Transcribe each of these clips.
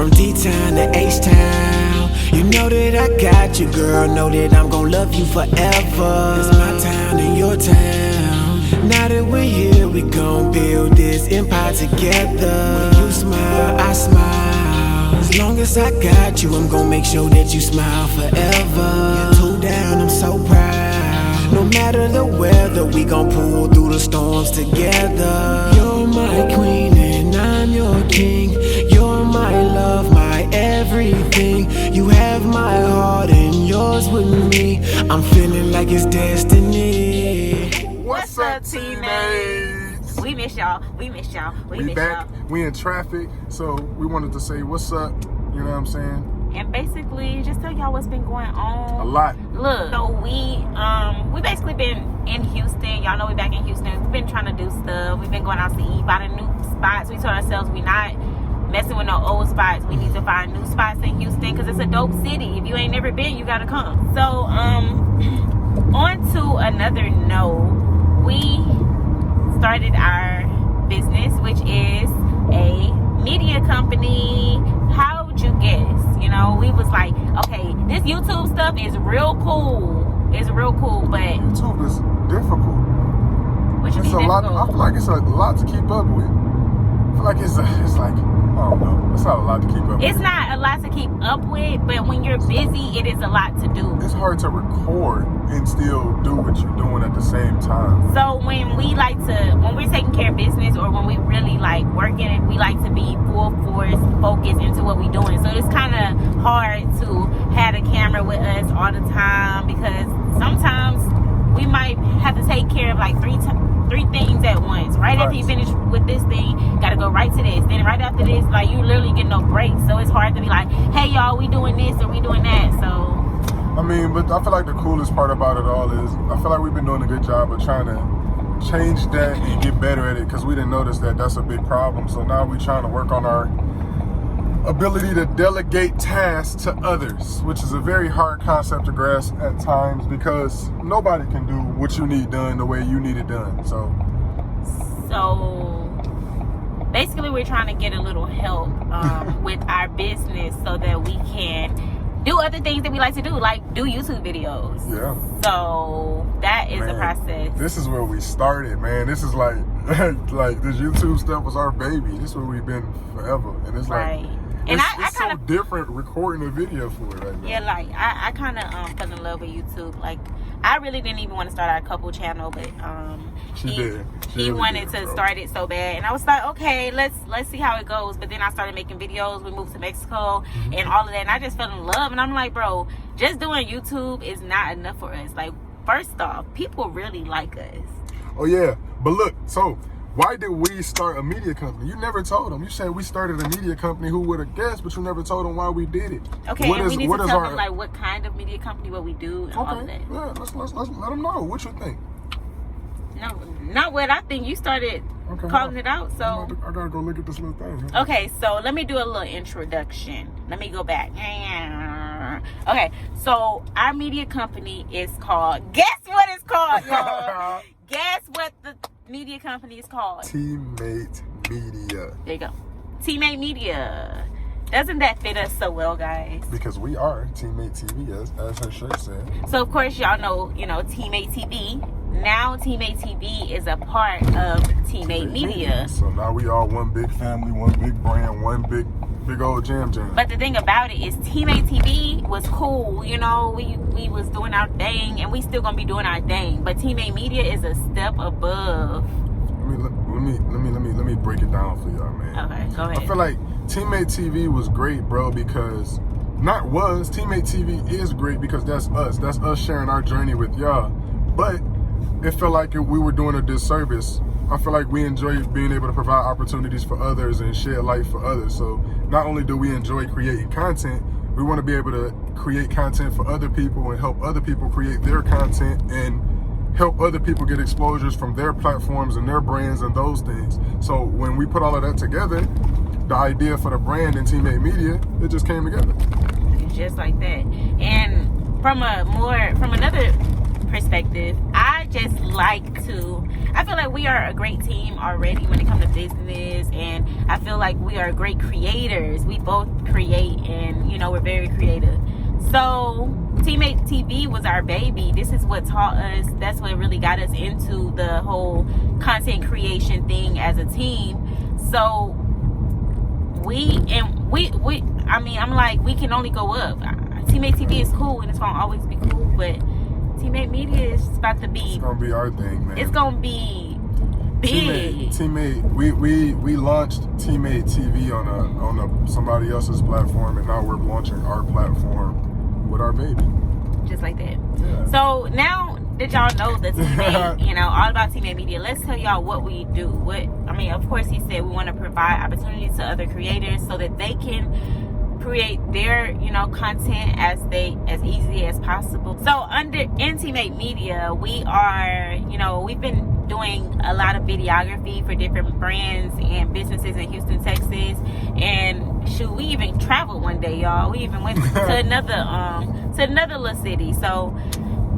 From D-Town to H-Town, you know that I got you, girl. Know that I'm gon' love you forever. It's my town and your town. Now that we're here, we gon' build this empire together. When you smile, I smile. As long as I got you, I'm gon' make sure that you smile forever. You're two down, I'm so proud. No matter the weather, we gon' pull through the storms together. You're my queen and I'm your king. You're my love, my everything. You have my heart and yours with me. I'm feeling like it's destiny. What's up, teammates? We miss y'all. We miss y'all. We back. We in traffic, so we wanted to say what's up. You know what I'm saying? And basically, just tell y'all what's been going on. A lot. Look, so we basically been in Houston. Y'all know we back in Houston. We've been trying to do stuff. We've been going out to eat, finding new spots. We told ourselves we not messing with no old spots. We need to find new spots in Houston because it's a dope city. If you ain't never been, you gotta come. So on to another note, we started our business, which is a media company. How would you guess? You know, we was like, okay, this YouTube stuff is real cool. It's real cool, but YouTube is difficult. What you It's mean a lot. difficult? I feel like it's a lot to keep up with. I feel like it's like, I don't know. It's not a lot to keep up with. It's not a lot to keep up with, but when you're busy, it is a lot to do. It's hard to record and still do what you're doing at the same time. So when we're taking care of business or when we really like working it, we like to be full force focused into what we're doing. So it's kind of hard to have a camera with us all the time because sometimes we might have to take care of like three things at once. Right after you finish with this thing, gotta go right to this. Then right after this, like you literally get no break. So it's hard to be like, hey y'all, we doing this or we doing that. So I mean, but I feel like the coolest part about it all is I feel like we've been doing a good job of trying to change that and get better at it because we didn't notice that that's a big problem. So now we're trying to work on our ability to delegate tasks to others, which is a very hard concept to grasp at times because nobody can do what you need done the way you need it done. So basically we're trying to get a little help with our business so that we can do other things that we like to do, like do YouTube videos. Yeah. So that is the process. This is where we started, man. This is like like this YouTube stuff was our baby. This is where we've been forever. And it's like and it's so different recording a video for it right now. Yeah, like I kind of fell in love with YouTube. Like I really didn't even want to start our couple channel, but he wanted to start it so bad, and I was like, okay, let's see how it goes. But then I started making videos. We moved to Mexico and all of that, and I just fell in love. And I'm like, bro, just doing YouTube is not enough for us. Like, first off, people really like us. Oh yeah, but look, so why did we start a media company? You never told them. You said we started a media company. Who would have guessed? But you never told them why we did it. Okay, and we need to tell them like what kind of media company, what we do, and all of that. Yeah, let's let them know. What you think? No, not what I think. You started calling it out, so I gotta go look at this little thing. Okay, so let me do a little introduction. Let me go back. Okay, so our media company is called. Guess what it's called, y'all? Guess what the media company is called? Teammate Media. There you go. Teammate Media. Doesn't that fit us so well, guys? Because we are Teammatetv, as her shirt said. So of course y'all know, Teammatetv. Now Teammatetv is a part of Teammate Media. So now we all one big family, one big brand, one big old jam. But the thing about it is Teammatetv was cool, we was doing our thing and we still gonna be doing our thing. But Teammate Media is a step above. Let me break it down for y'all, man. Okay, go ahead. I feel like Teammatetv was great, bro, because Teammatetv is great because that's us. That's us sharing our journey with y'all. But it felt like we were doing a disservice. I feel like we enjoy being able to provide opportunities for others and share life for others. So not only do we enjoy creating content, we want to be able to create content for other people and help other people create their content and help other people get exposures from their platforms and their brands and those things. So when we put all of that together, the idea for the brand and Teammate Media, it just came together. Just like that. And from another perspective, I just like to, I feel like we are a great team already when it comes to business, and I feel like we are great creators. We both create, and you know, we're very creative. So Teammatetv was our baby. This is what taught us, that's what really got us into the whole content creation thing as a team. So I mean, I'm like, we can only go up. Teammatetv is cool and it's gonna always be cool, but Teammate Media is about to be, it's gonna be our thing, man. It's gonna be big. Teammate, we launched Teammatetv on a somebody else's platform, and now we're launching our platform with our baby. Just like that. Yeah. So now that y'all know the teammate, you know, all about Teammate Media, let's tell y'all what we do. Of course, he said we want to provide opportunities to other creators so that they can create their, you know, content as easy as possible. So in Teammate Media, we are, you know, we've been doing a lot of videography for different brands and businesses in Houston, Texas, and shoot, we even traveled one day, y'all. We even went to another little city. So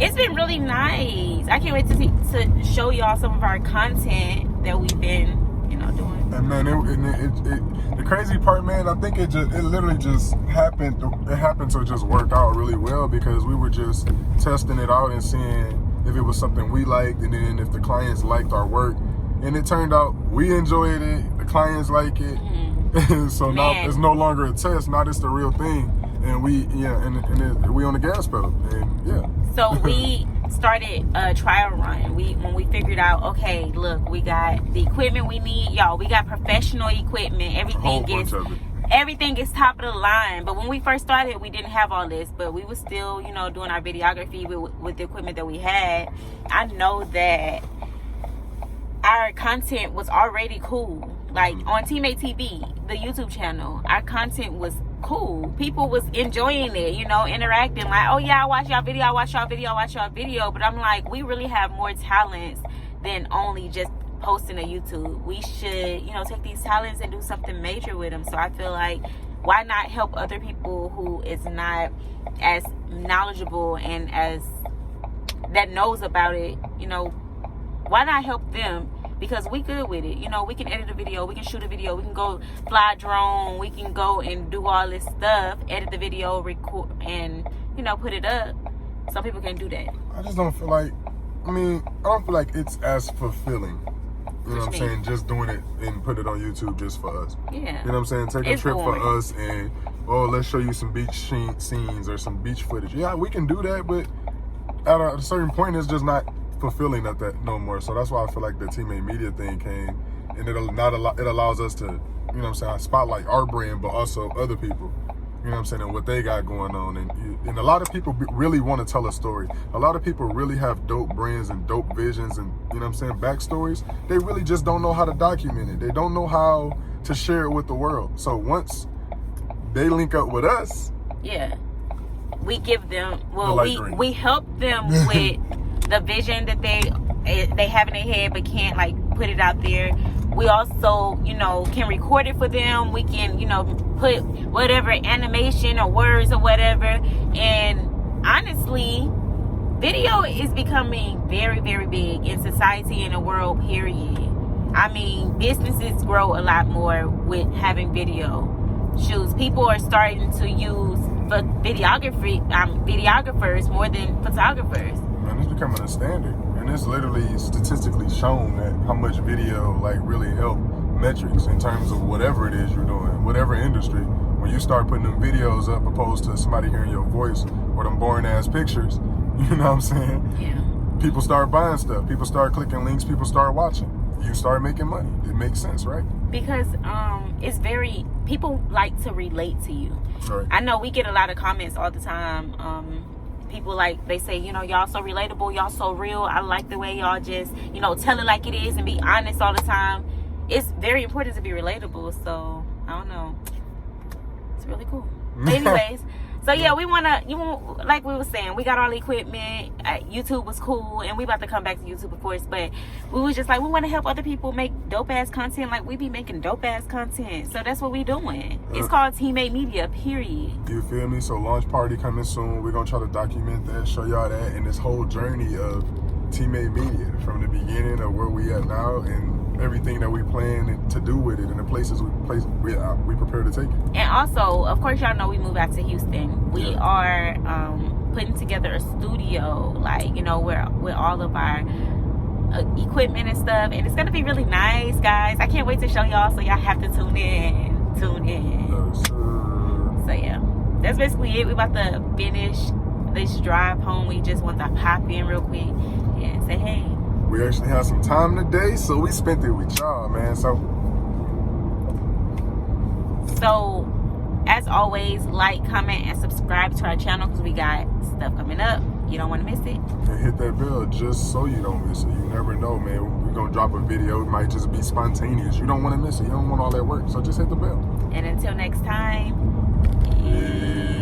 it's been really nice. I can't wait to show y'all some of our content that we've been, you know, doing. And man, the crazy part, man, I think it literally just happened. It happened to just work out really well because we were just testing it out and seeing if it was something we liked, and then if the clients liked our work. And it turned out we enjoyed it, the clients like it. Mm-hmm. So man, now it's no longer a test, now it's the real thing. And we on the gas pedal, and yeah. So we started a trial run. When we figured out, okay, look, we got the equipment we need, y'all. We got professional equipment. Everything is top of the line. But when we first started, we didn't have all this, but we were still, you know, doing our videography with the equipment that we had. I know that our content was already cool. Like on Teammatetv, the YouTube channel, our content was cool. People was enjoying it, you know, interacting like, oh yeah, I watch y'all video, but I'm like, we really have more talents than only just posting to YouTube. We should, you know, take these talents and do something major with them. So I feel like, why not help other people who is not as knowledgeable and as that knows about it, you know, why not help them? Because we good with it, you know. We can edit a video, we can shoot a video, we can go fly a drone, we can go and do all this stuff, edit the video, record, and, you know, put it up. Some people can't do that. I just don't feel like, I don't feel like it's as fulfilling. You know what I'm saying? Just doing it and put it on YouTube just for us. Yeah. You know what I'm saying? Take a trip for us and, let's show you some beach scenes or some beach footage. Yeah, we can do that, but at a certain point, it's just not fulfilling at that no more. So that's why I feel like the Teammate Media thing came, and it allows us to, you know what I'm saying, spotlight our brand, but also other people, you know what I'm saying, and what they got going on. And a lot of people really want to tell a story. A lot of people really have dope brands and dope visions and, you know what I'm saying, backstories. They really just don't know how to document it. They don't know how to share it with the world. So once they link up with us, yeah, we give them, we help them with the vision that they have in their head but can't like put it out there. We also, you know, can record it for them. We can, you know, put whatever animation or words or whatever. And honestly, video is becoming very, very big in society and the world, period. I mean, businesses grow a lot more with having video shoots. People are starting to use videographers more than photographers. Man, it's becoming a standard, and it's literally statistically shown that how much video like really help metrics in terms of whatever it is you're doing, whatever industry. When you start putting them videos up opposed to somebody hearing your voice or them boring ass pictures, you know what I'm saying? Yeah. People start buying stuff. People start clicking links. People start watching. You start making money. It makes sense, right? Because people like to relate to you. Right. I know we get a lot of comments all the time. People they say, you know, y'all so relatable, y'all so real. I like the way y'all just, you know, tell it like it is and be honest all the time. It's very important to be relatable. So I don't know, it's really cool. But anyways, so yeah, like we were saying, we got all the equipment. YouTube was cool, and we about to come back to YouTube, of course. But we was just like, we want to help other people make dope ass content, like we be making dope ass content. So that's what we doing. It's called Teammate Media, period. You feel me? So launch party coming soon. We're gonna try to document that, show y'all that, and this whole journey of Teammate Media from the beginning of where we at now and everything that we plan to do with it and the places we prepare to take it. And also, of course, y'all know we moved out to Houston. We are putting together a studio, like, you know, where with all of our equipment and stuff, and it's gonna be really nice, guys. I can't wait to show y'all, so y'all have to tune in. Yes, sir. So yeah, that's basically it. We about to finish this drive home. We just want to pop in real quick and say hey. We actually had some time today, so we spent it with y'all, man. So as always, like, comment, and subscribe to our channel because we got stuff coming up. You don't want to miss it. And hit that bell just so you don't miss it. You never know, man. We're going to drop a video. It might just be spontaneous. You don't want to miss it. You don't want all that work. So just hit the bell. And until next time. Yeah.